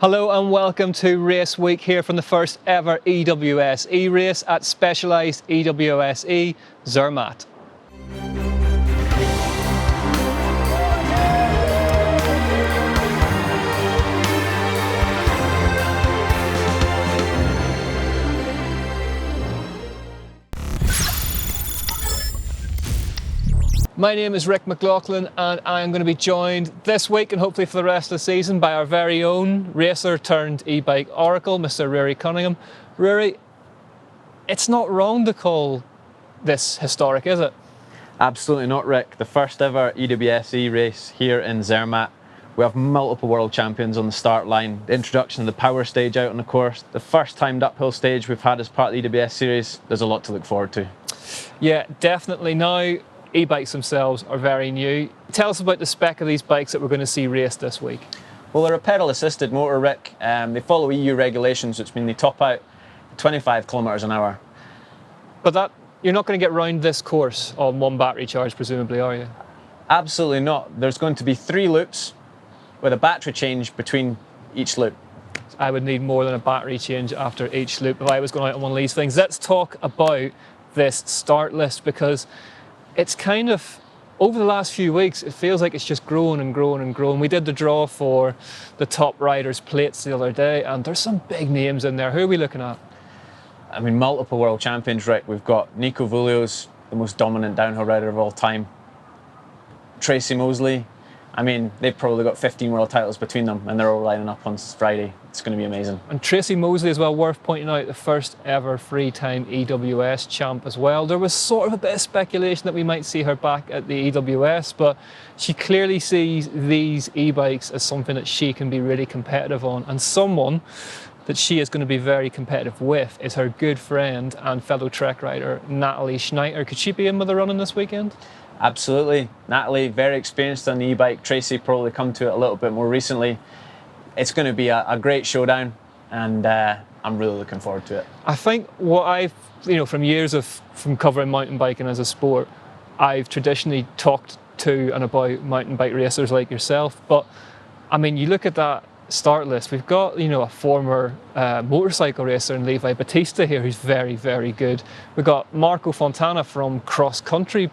Hello and welcome to Race Week here from the first ever EWS-E race at Specialised EWS-E Zermatt. My name is Ric McLaughlin and I am going to be joined this week and hopefully for the rest of the season by our very own racer turned e-bike oracle, Mr. Ric Cunningham. Ric, it's not wrong to call this historic, is it? Absolutely not, Ric. The first ever EWS-E race here in Zermatt. We have multiple world champions on the start line, the introduction of the power stage out on the course, the first timed uphill stage we've had as part of the EWS series. There's a lot to look forward to. Yeah, definitely. Now, e-bikes themselves are very new. Tell us about the spec of these bikes that we're going to see raced this week. Well, they're a pedal-assisted motor, Ric. They follow EU regulations, which mean they top out 25 kilometres an hour. But you're not going to get round this course on one battery charge, presumably, are you? Absolutely not. There's going to be 3 loops with a battery change between each loop. I would need more than a battery change after each loop if I was going out on one of these things. Let's talk about this start list, because it's kind of, over the last few weeks, it feels like it's just grown and grown and grown. We did the draw for the top riders' plates the other day, and there's some big names in there. Who are we looking at? I mean, multiple world champions, Ric. We've got Nico Vulio's the most dominant downhill rider of all time. Tracy Moseley. I mean, they've probably got 15 world titles between them, and they're all lining up on Friday. It's going to be amazing. And Tracy Moseley as well, worth pointing out, the first ever free-time EWS champ as well. There was sort of a bit of speculation that we might see her back at the EWS, but she clearly sees these e-bikes as something that she can be really competitive on, and someone that she is going to be very competitive with is her good friend and fellow Trek rider, Natalie Schneider. Could she be in with the running this weekend? Absolutely. Natalie, very experienced on the e-bike. Tracy probably come to it a little bit more recently. It's going to be a great showdown, and I'm really looking forward to it. I think what I've, from years from covering mountain biking as a sport, I've traditionally talked to and about mountain bike racers like yourself. But I mean, you look at that start list, we've got a former motorcycle racer in Levi Battista here who's very, very good. We've got Marco Fontana from a cross-country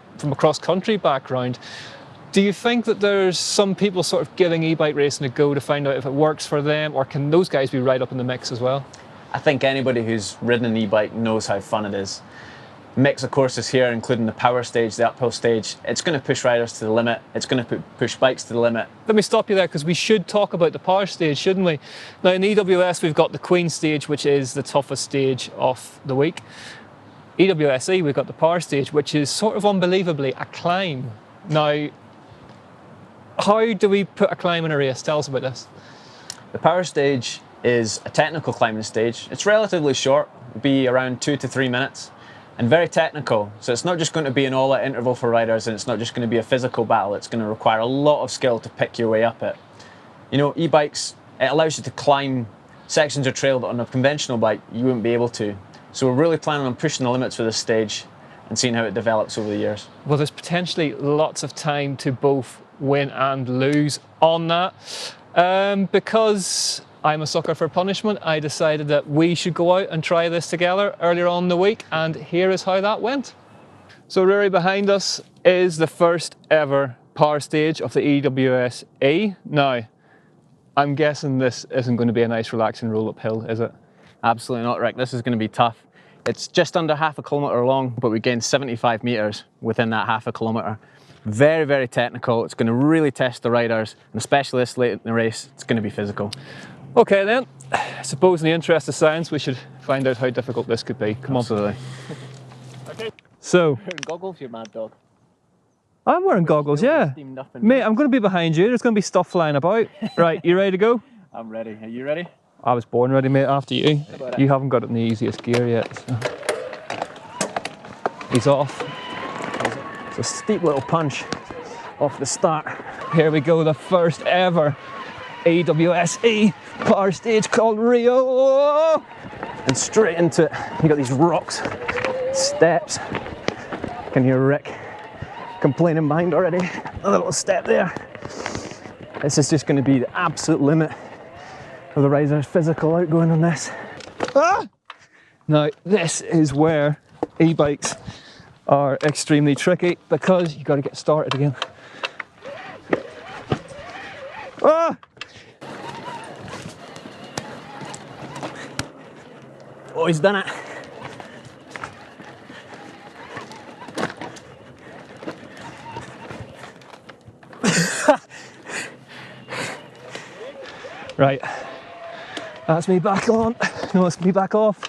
background. Do you think that there's some people sort of giving e-bike racing a go to find out if it works for them, or can those guys be right up in the mix as well? I think anybody who's ridden an e-bike knows how fun it is. Mix of courses here, including the power stage, the uphill stage. It's going to push riders to the limit. It's going to push bikes to the limit. Let me stop you there, because we should talk about the power stage, shouldn't we? Now in EWS we've got the Queen stage, which is the toughest stage of the week. EWS-E we've got the power stage, which is sort of unbelievably a climb. Now, how do we put a climb in a race? Tell us about this. The power stage is a technical climbing stage. It's relatively short, it'll be around 2 to 3 minutes. And very technical, so it's not just going to be an all-out interval for riders, and it's not just going to be a physical battle. It's going to require a lot of skill to pick your way up it. E-bikes, it allows you to climb sections of trail that on a conventional bike you wouldn't be able to. So we're really planning on pushing the limits for this stage and seeing how it develops over the years. Well, there's potentially lots of time to both win and lose on that, because I'm a sucker for punishment. I decided that we should go out and try this together earlier on in the week, and here is how that went. So Ric, behind us is the first ever power stage of the EWS-E. Now, I'm guessing this isn't going to be a nice relaxing roll uphill, is it? Absolutely not, Ric. This is going to be tough. It's just under half a kilometre long, but we gained 75 metres within that half a kilometre. Very, very technical. It's going to really test the riders, and especially this late in the race, it's going to be physical. Okay then, I suppose in the interest of science we should find out how difficult this could be. Come on. Absolutely. Okay. So, You're wearing goggles, you mad dog. I'm wearing goggles, yeah. Mate, I'm going to be behind you. There's going to be stuff flying about. Right, you ready to go? I'm ready. Are you ready? I was born ready, mate, after you. You haven't got it in the easiest gear yet. So. He's off. It's a steep little punch off the start. Here we go, the first ever EWS-E power stage called Rio, and straight into it. You got these rocks, steps. I can hear Ric complaining behind already. A little step there. This is just going to be the absolute limit. Otherwise there's physical outgoing on this. Ah! Now this is where e-bikes are extremely tricky because you got to get started again. Ah! Oh, he's done it. Right, that's me back on. No, it's me back off.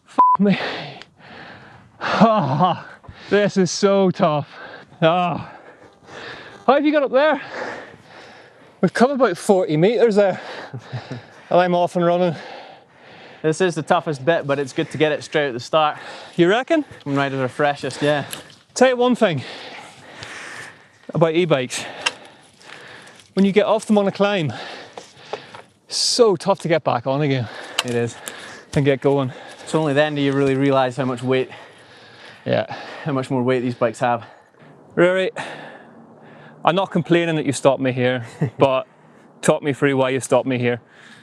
F me. Ah, this is so tough. Ah. How have you got up there? We've come about 40 metres there. And I'm off and running. This is the toughest bit, but it's good to get it straight at the start. You reckon? When riders are freshest, yeah. Tell you one thing about e-bikes. When you get off them on a climb, it's so tough to get back on again. It is. And get going. It's only then do you really realise how much weight, how much more weight these bikes have. Rory, I'm not complaining that you stopped me here, but talk me through why you stopped me here.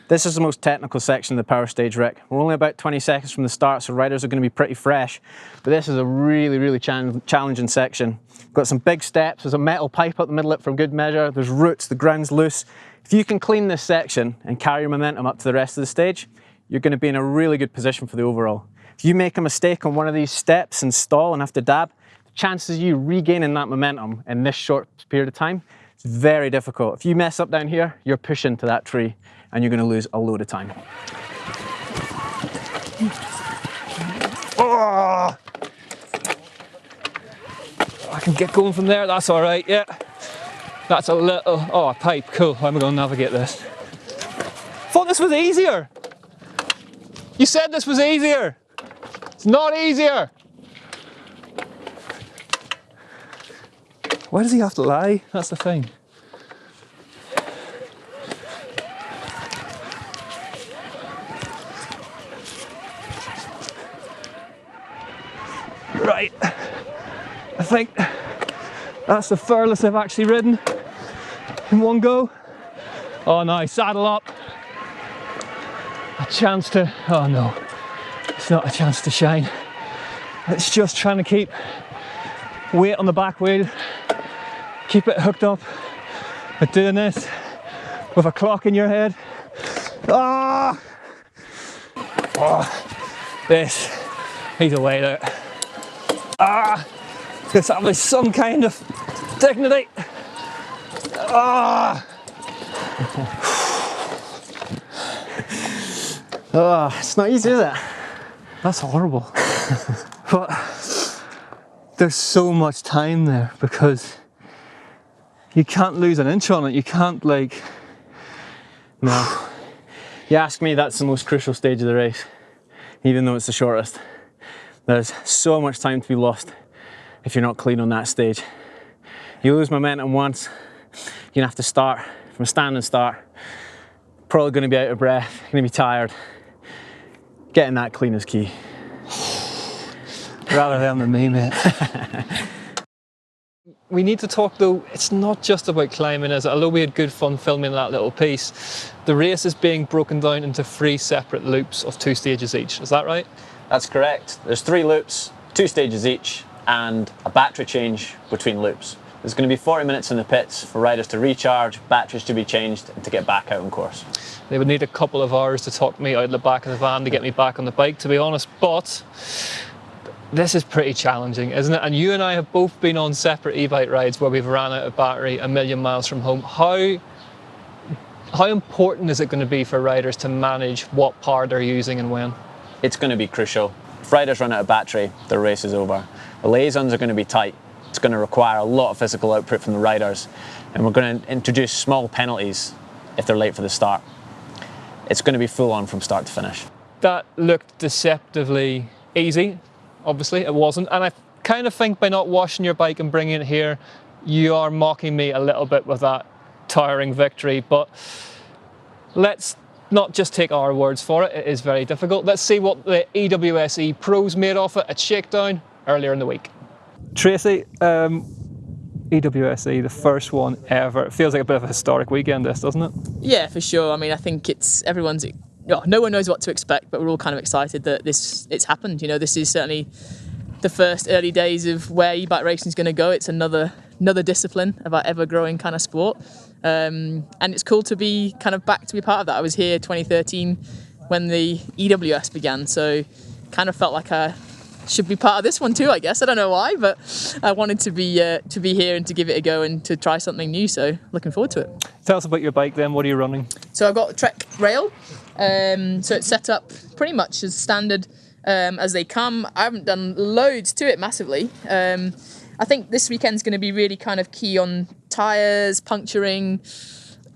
This is the most technical section of the power stage, Ric. We're only about 20 seconds from the start, so riders are going to be pretty fresh. But this is a really challenging section. We've got some big steps, there's a metal pipe up the middle of it for good measure, there's roots, the ground's loose. If you can clean this section and carry your momentum up to the rest of the stage, you're going to be in a really good position for the overall. If you make a mistake on one of these steps and stall and have to dab, the chances of you regaining that momentum in this short period of time, it's very difficult. If you mess up down here, you're pushing to that tree and you're going to lose a load of time. Oh! I can get going from there, that's all right, yeah. That's a little, oh, a pipe, cool. How am I going to navigate this? Thought this was easier. You said this was easier. It's not easier. Why does he have to lie? That's the thing. Right, I think that's the furthest I've actually ridden in one go. Oh no, saddle up. A chance to, oh no, it's not a chance to shine. It's just trying to keep weight on the back wheel, keep it hooked up. But doing this with a clock in your head. Ah! Oh, this, he's away there. Ah, let's have some kind of dignity. Ah. Oh, it's not easy, is it? That's horrible. But there's so much time there because you can't lose an inch on it. You can't like... No. You ask me, that's the most crucial stage of the race, even though it's the shortest. There's so much time to be lost if you're not clean on that stage. You lose momentum once, you're gonna have to start from a standing start. Probably gonna be out of breath, gonna be tired. Getting that clean is key. Rather than me, mate. We need to talk though, it's not just about climbing, is it? Although we had good fun filming that little piece, the race is being broken down into 3 separate loops of 2 stages each, is that right? That's correct. There's 3 loops, 2 stages each, and a battery change between loops. There's going to be 40 minutes in the pits for riders to recharge, batteries to be changed, and to get back out on course. They would need a couple of hours to talk me out of the back of the van to get me back on the bike, to be honest, but this is pretty challenging, isn't it? And you and I have both been on separate e-bike rides where we've ran out of battery a million miles from home. How important is it going to be for riders to manage what power they're using and when? It's going to be crucial. If riders run out of battery, their race is over. The liaisons are going to be tight. It's going to require a lot of physical output from the riders, and we're going to introduce small penalties if they're late for the start. It's going to be full on from start to finish. That looked deceptively easy. Obviously it wasn't, and I kind of think by not washing your bike and bringing it here, you are mocking me a little bit with that towering victory, but let's not just take our words for it. It is very difficult. Let's see what the EWS-E pros made of it at Shakedown earlier in the week. Tracy, EWS-E, the first one ever. It feels like a bit of a historic weekend, this, doesn't it? Yeah, for sure. I mean, I think no one knows what to expect, but we're all kind of excited that it's happened. You know, this is certainly the first early days of where e-bike racing is going to go. It's another discipline of our ever-growing kind of sport, and it's cool to be kind of back to be part of that. I was here 2013 when the EWS began, so kind of felt like I should be part of this one too, I guess. I don't know why, but I wanted to be here and to give it a go and to try something new, so looking forward to it. Tell us about your bike then, what are you running? So I've got a Trek rail, so it's set up pretty much as standard as they come. I haven't done loads to it massively. I think this weekend's going to be really kind of key on tyres, puncturing.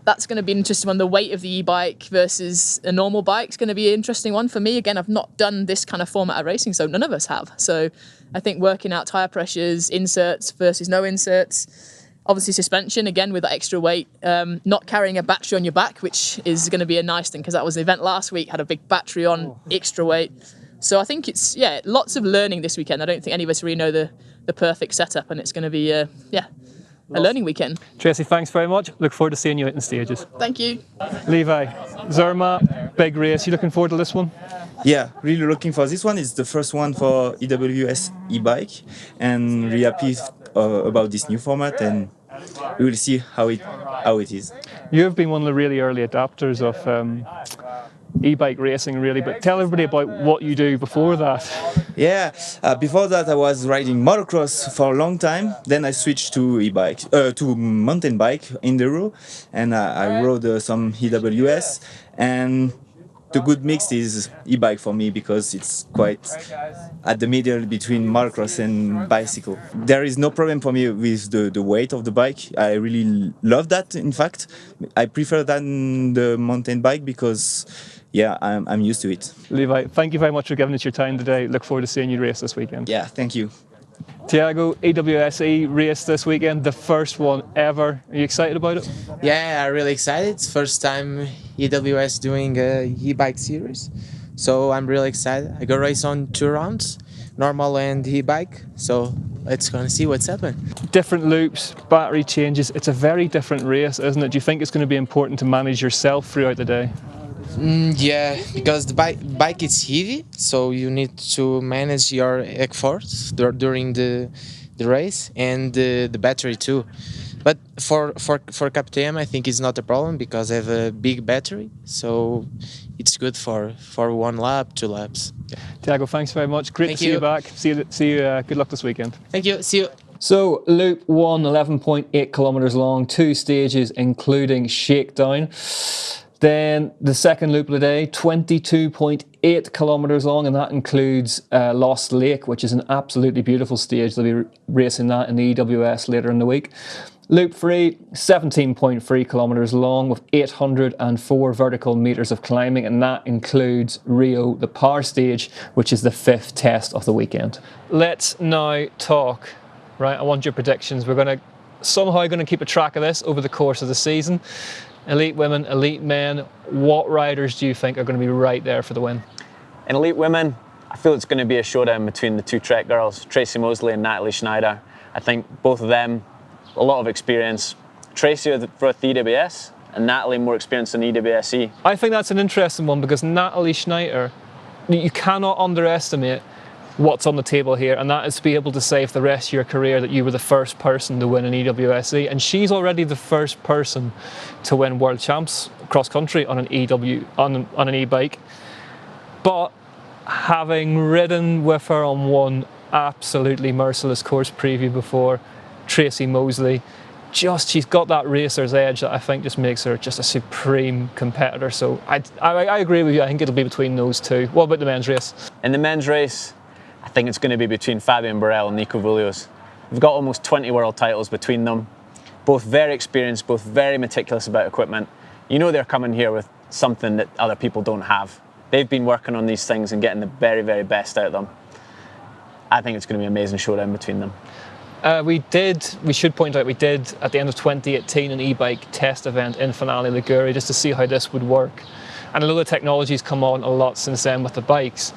That's going to be an interesting one. The weight of the e-bike versus a normal bike is going to be an interesting one for me. Again, I've not done this kind of format of racing, so none of us have. So I think working out tyre pressures, inserts versus no inserts, obviously suspension, again, with that extra weight, not carrying a battery on your back, which is going to be a nice thing, because that was the event last week, had a big battery on, extra weight. So I think it's, lots of learning this weekend. I don't think any of us really know the perfect setup, and it's going to be, a learning weekend. Tracy, thanks very much. Look forward to seeing you out in stages. Thank you. Levi, Zermatt, big race. You looking forward to this one? Yeah, really looking for this one. It's the first one for EWS-E bike, and really happy about this new format, and we will see how it is. You have been one of the really early adapters of e-bike racing, really, but tell everybody about what you do before that. Yeah, before that I was riding motocross for a long time. Then I switched to e-bike, to mountain bike, Enduro, and I rode some EWS. And the good mix is e-bike for me, because it's quite at the middle between motocross and bicycle. There is no problem for me with the weight of the bike. I really love that. In fact, I prefer than the mountain bike, because I'm used to it. Levi, thank you very much for giving us your time today. Look forward to seeing you race this weekend. Yeah, thank you. Tiago, EWS-E race this weekend, the first one ever. Are you excited about it? Yeah, I'm really excited. It's first time EWS doing a e-bike series, so I'm really excited. I go race on 2 rounds, normal and e-bike, so let's go and see what's happening. Different loops, battery changes. It's a very different race, isn't it? Do you think it's going to be important to manage yourself throughout the day? Yeah, because the bike is heavy, so you need to manage your effort during the race, and the battery too. But for KTM, I think it's not a problem, because I have a big battery, so it's good for 1 lap, 2 laps. Tiago, thanks very much. Great to see you back. See you. Good luck this weekend. Thank you. See you. So loop 1, 11.8 kilometers long, 2 stages, including shakedown. Then the second loop of the day, 22.8 kilometers long, and that includes Lost Lake, which is an absolutely beautiful stage. They'll be racing that in the EWS later in the week. Loop 3, 17.3 kilometers long, with 804 vertical meters of climbing, and that includes Rio, the power stage, which is the 5th test of the weekend. Let's now talk, right? I want your predictions. We're somehow going to keep a track of this over the course of the season. Elite women, elite men, what riders do you think are going to be right there for the win? In elite women, I feel it's going to be a showdown between the 2 Trek girls, Tracy Mosley and Natalie Schneider. I think both of them, a lot of experience. Tracy for the EWS, and Natalie more experienced in EWS-E. I think that's an interesting one, because Natalie Schneider, you cannot underestimate what's on the table here, and that is to be able to say for the rest of your career that you were the first person to win an EWS-E, and she's already the first person to win world champs cross country on an e-bike. But having ridden with her on one absolutely merciless course preview before, Tracy Mosley, she's got that racer's edge that I think just makes her just a supreme competitor. So I agree with you. I think it'll be between those 2. What about the men's race? In the men's race, I think it's going to be between Fabian Burrell and Nico Vullios. We've got almost 20 world titles between them. Both very experienced, both very meticulous about equipment. You know they're coming here with something that other people don't have. They've been working on these things and getting the very, very best out of them. I think it's going to be an amazing showdown between them. We should point out, we did at the end of 2018 an e-bike test event in Finale Ligure just to see how this would work. And a lot of technology's come on a lot since then with the bikes.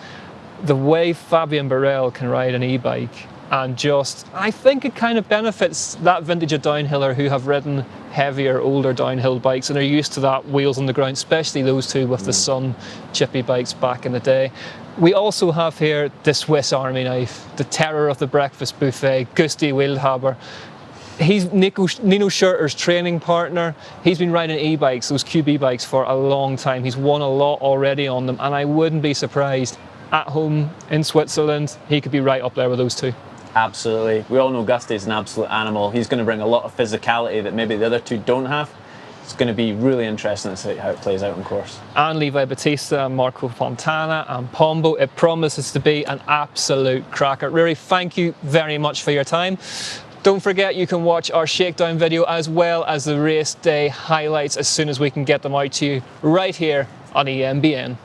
The way Fabian Burrell can ride an e-bike and just, I think it kind of benefits that vintage of downhiller who have ridden heavier, older downhill bikes and are used to that wheels on the ground, especially those two with the Sun chippy bikes back in the day. We also have here the Swiss Army knife, the terror of the breakfast buffet, Gusti Wildhaber. He's Nino Schurter's training partner. He's been riding e-bikes, those QB bikes, for a long time. He's won a lot already on them, and I wouldn't be surprised at home in Switzerland, he could be right up there with those two. Absolutely. We all know Gusti's an absolute animal. He's going to bring a lot of physicality that maybe the other two don't have. It's going to be really interesting to see how it plays out on course. And Levi Battista, Marco Fontana and Pombo. It promises to be an absolute cracker. Riri, thank you very much for your time. Don't forget you can watch our shakedown video as well as the race day highlights as soon as we can get them out to you right here on EMBN.